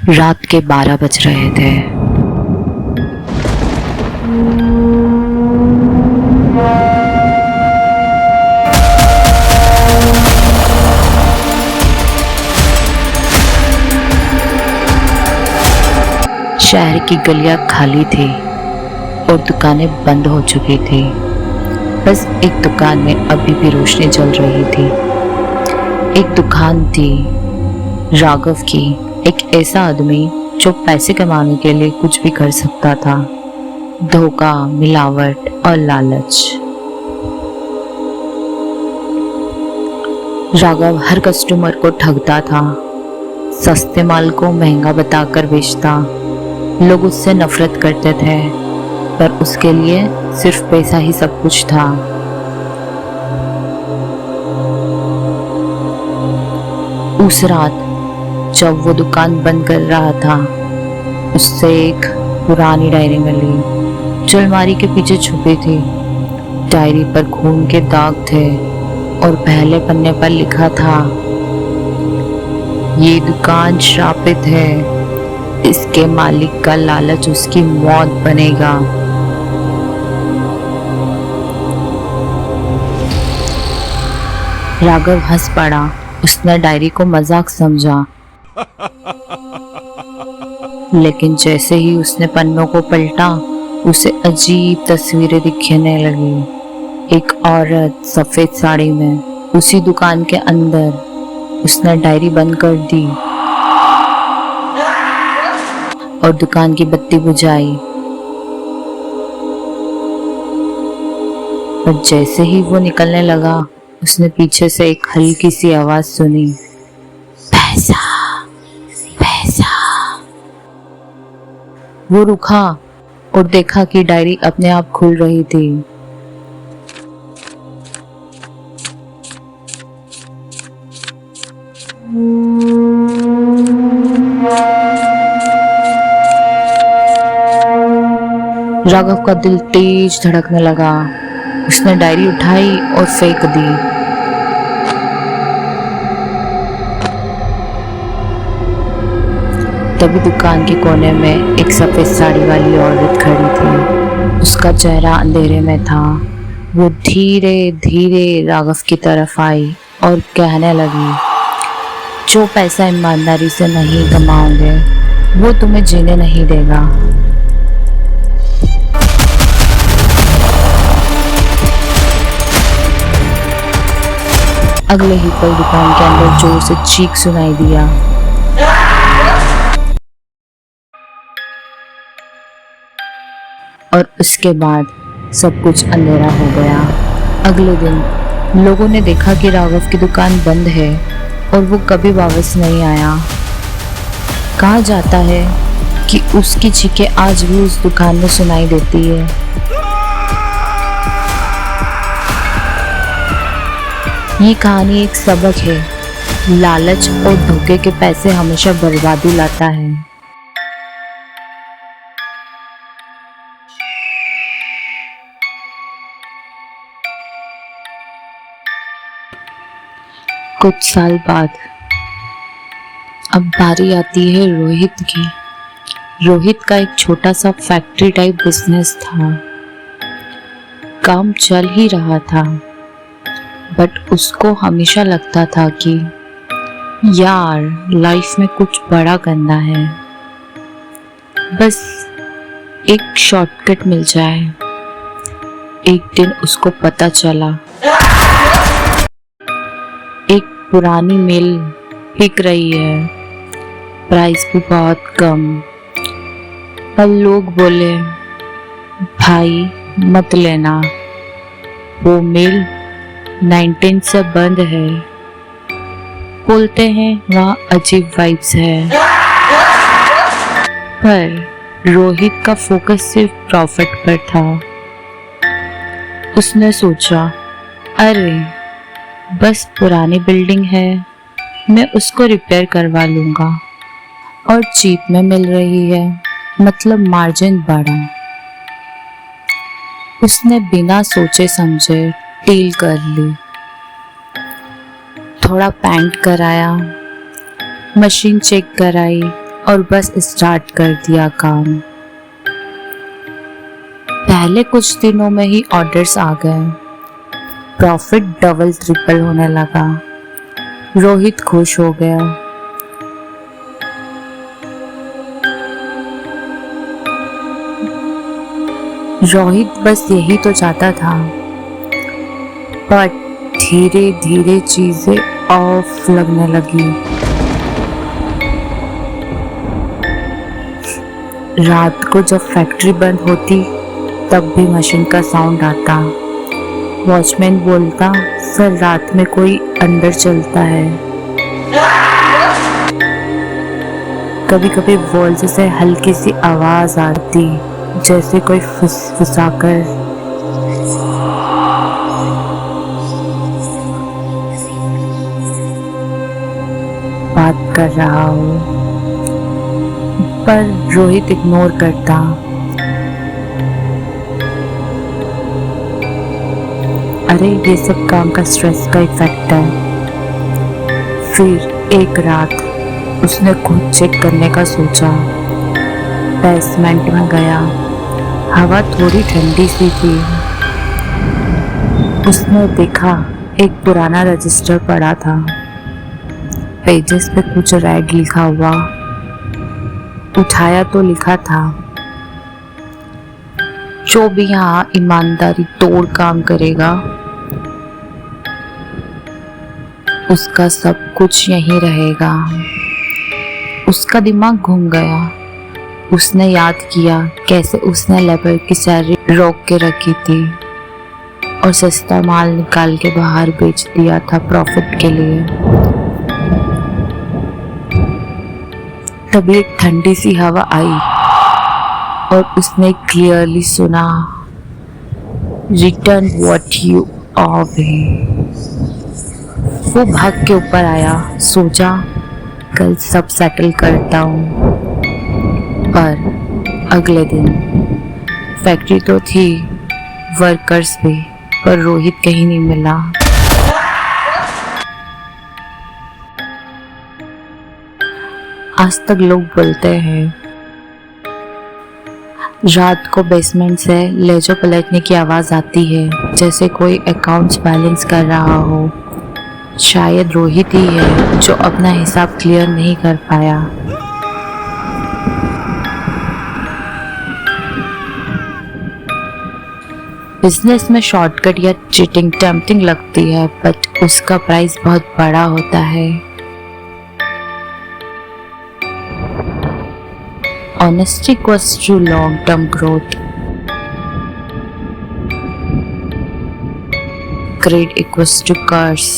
रात के 12 बज रहे थे। शहर की गलियां खाली थी और दुकानें बंद हो चुकी थी। बस एक दुकान में अभी भी रोशनी जल रही थी। एक दुकान थी राघव की, एक ऐसा आदमी जो पैसे कमाने के लिए कुछ भी कर सकता था। धोखा, मिलावट और लालच। राघव हर कस्टमर को ठगता था, सस्ते माल को महंगा बताकर बेचता। लोग उससे नफरत करते थे, पर उसके लिए सिर्फ पैसा ही सब कुछ था। उस रात जब वो दुकान बंद कर रहा था, उससे एक पुरानी डायरी मिली जो अलमारी के पीछे छुपी थी। डायरी पर खून के दाग थे और पहले पन्ने पर लिखा था, ये दुकान श्रापित है, इसके मालिक का लालच उसकी मौत बनेगा। राघव हंस पड़ा। उसने डायरी को मजाक समझा, लेकिन जैसे ही उसने पन्नों को पलटा, उसे अजीब तस्वीरें दिखने लगी। एक औरत सफेद साड़ी में उसी दुकान के अंदर। उसने डायरी बंद कर दी और दुकान की बत्ती बुझाई। पर जैसे ही वो निकलने लगा, उसने पीछे से एक हल्की सी आवाज सुनी, पैसा पैसा। वो रुका और देखा कि डायरी अपने आप खुल रही थी। राघव का दिल तेज धड़कने लगा। उसने डायरी उठाई और फेंक दी। तभी दुकान के कोने में एक सफेद साड़ी वाली औरत खड़ी थी। उसका चेहरा अंधेरे में था। वो धीरे धीरे राघव की तरफ आई और कहने लगी, जो पैसा ईमानदारी से नहीं कमाओगे, वो तुम्हें जीने नहीं देगा। अगले ही पल दुकान के अंदर जोर से चीख सुनाई दिया। और उसके बाद सब कुछ अंधेरा हो गया। अगले दिन लोगों ने देखा कि राघव की दुकान बंद है और वो कभी वापस नहीं आया। कहा जाता है कि उसकी चीखें आज भी उस दुकान में सुनाई देती है। ये कहानी एक सबक है, लालच और धोखे के पैसे हमेशा बर्बादी लाता है। कुछ साल बाद अब बारी आती है रोहित की। रोहित का एक छोटा सा फैक्ट्री टाइप बिजनेस था। काम चल ही रहा था, बट उसको हमेशा लगता था कि यार लाइफ में कुछ बड़ा करना है, बस एक शॉर्टकट मिल जाए। एक दिन उसको पता चला एक पुरानी मिल बिक रही है, प्राइस भी बहुत कम। पर लोग बोले, भाई मत लेना, वो मिल 19 से बंद है। बोलते हैं वहाँ अजीब वाइब्स है। पर रोहित का फोकस सिर्फ प्रॉफिट पर था। उसने सोचा, अरे बस पुरानी बिल्डिंग है, मैं उसको रिपेयर करवा लूंगा और चीप में मिल रही है, मतलब मार्जिन बढ़ा। उसने बिना सोचे समझे डील कर ली। थोड़ा पेंट कराया, मशीन चेक कराई और बस स्टार्ट कर दिया काम। पहले कुछ दिनों में ही ऑर्डर्स आ गए, प्रॉफिट डबल ट्रिपल होने लगा। रोहित खुश हो गया। रोहित बस यही तो चाहता था, पर धीरे धीरे चीजें ऑफ लगने लगी। रात को जब फैक्ट्री बंद होती तब भी मशीन का साउंड आता। वॉचमैन बोलता, सर रात में कोई अंदर चलता है। कभी कभी वॉल से हल्की सी आवाज आती, जैसे कोई फुसफुसाकर बात कर रहा हो, पर रोहित इग्नोर करता। अरे ये सब काम का स्ट्रेस का इफेक्ट है। फिर एक रात उसने खुद चेक करने का सोचा। बेसमेंट में गया, हवा थोड़ी ठंडी सी थी। उसने देखा एक पुराना रजिस्टर पड़ा था, पेजेस पे कुछ रेड लिखा हुआ। उठाया तो लिखा था, जो भी यहाँ ईमानदारी तोड़ काम करेगा उसका सब कुछ यहीं रहेगा। उसका दिमाग घूम गया। उसने याद किया कैसे उसने लेबर की सैलरी रोक के रखी थी और सस्ता माल निकाल के बाहर बेच दिया था प्रॉफिट के लिए। तभी एक ठंडी सी हवा आई और उसने क्लियरली सुना, रिटर्न व्हाट यू ऑवे। वो भाग के ऊपर आया, सोचा कल सब सेटल करता हूँ। पर अगले दिन फैक्ट्री तो थी, वर्कर्स भी, पर रोहित कहीं नहीं मिला। आज तक लोग बोलते हैं रात को बेसमेंट से लेजो पलटने की आवाज आती है, जैसे कोई अकाउंट्स बैलेंस कर रहा हो। शायद रोहित ही है जो अपना हिसाब क्लियर नहीं कर पाया। बिजनेस में शॉर्टकट या चीटिंग टेम्पटिंग लगती है, बट उसका प्राइस बहुत बड़ा होता है। Honesty equals to long-term growth. Greed equals to curse.